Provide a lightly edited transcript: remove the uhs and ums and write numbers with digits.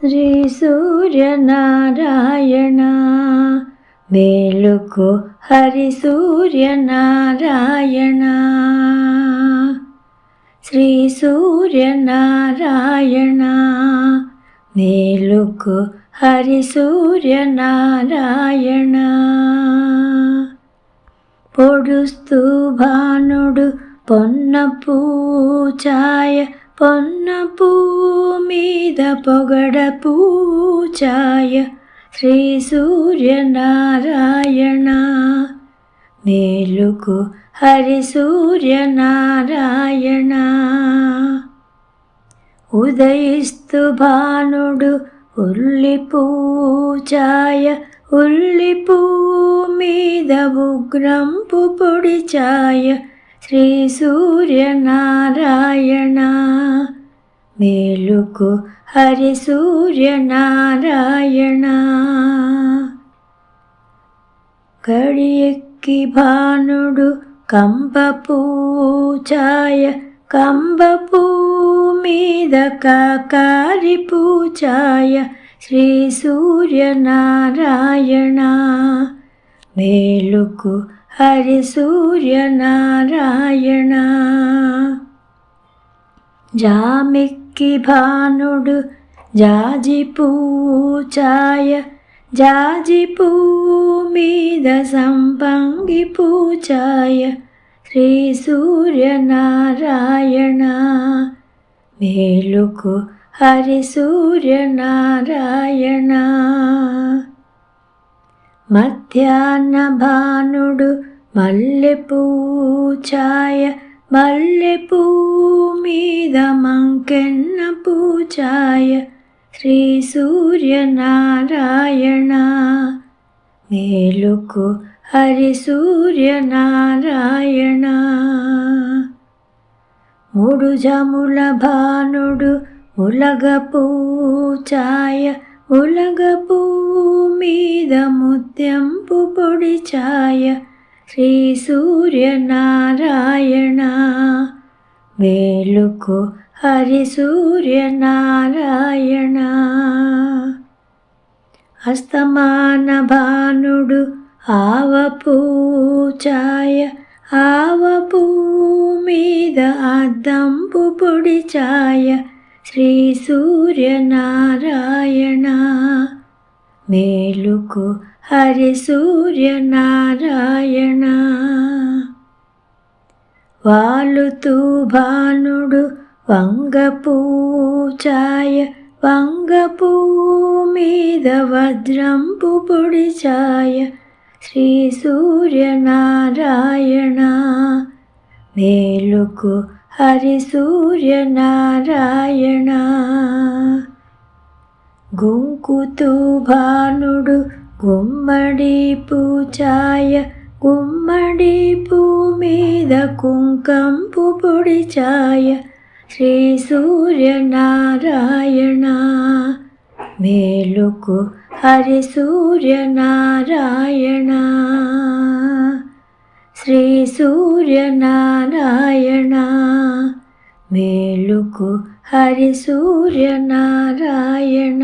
శ్రీ సూర్యనారాయణ మేలుకో హరి సూర్యనారాయణ. శ్రీ సూర్యనారాయణ మేలుకో హరి సూర్యనారాయణ. పొడుస్తూ భానుడు పొన్న పూచాయ, పొన్న పూ మీద పొగడ పూచాయ. శ్రీ సూర్యనారాయణ మేలుకో హరి సూర్యనారాయణ. ఉదయిస్తు భానుడు ఉల్లి పూచాయ, ఉల్లి పూ మీద ఉగ్రంపు పొడిచాయ. శ్రీ సూర్యనారాయణ మేలుకో హరి సూర్యనారాయణ. గడియెక్కి భానుడు కంబ పూచాయ, కంబ పూ మీద కాకారి పూచాయ. శ్రీ సూర్యనారాయణ మేలుకో హరి సూర్యనారాయణ. జామిక్కి భానుడు జాజి పూచాయ, జాజి పూ మీద సంపంగి పూచాయ. శ్రీ సూర్యనారాయణ మేలుకో హరి సూర్యనారాయణ. మధ్యాహ్న భానుడు మల్లె పూచాయ, మల్లె పూ మీద మంకెన్న పూచాయ. శ్రీ సూర్యనారాయణ మేలుకో హరి సూర్యనారాయణ. మూడు జముల భానుడు ములగ పూచాయ, ములగ పూ మీద ముత్యంపు పొడిచాయ. శ్రీ సూర్యనారాయణ మేలుకో హరి సూర్యనారాయణ. అస్తమాన భానుడు ఆవ పూచాయ, ఆవ పూ మీద అద్దంపు పొడిచాయ. శ్రీ సూర్యనారాయణ మేలుకో హరి సూర్యనారాయణ. వాలుతూ భానుడు వంగ పూచాయ, వంగ పూ మీద వజ్రంపు పొడిచాయ. శ్రీ సూర్యనారాయణ మేలుకో హరి సూర్యనారాయణ. గుంకుతూ భానుడు గుమ్మడి పూచాయ, గుమ్మడి పూ మీద కుంకంపు పొడిచాయ. శ్రీ సూర్యనారాయణ మేలుకో హరి సూర్యనారాయణ. శ్రీ సూర్యనారాయణ మేలుకో హరి సూర్యనారాయణ.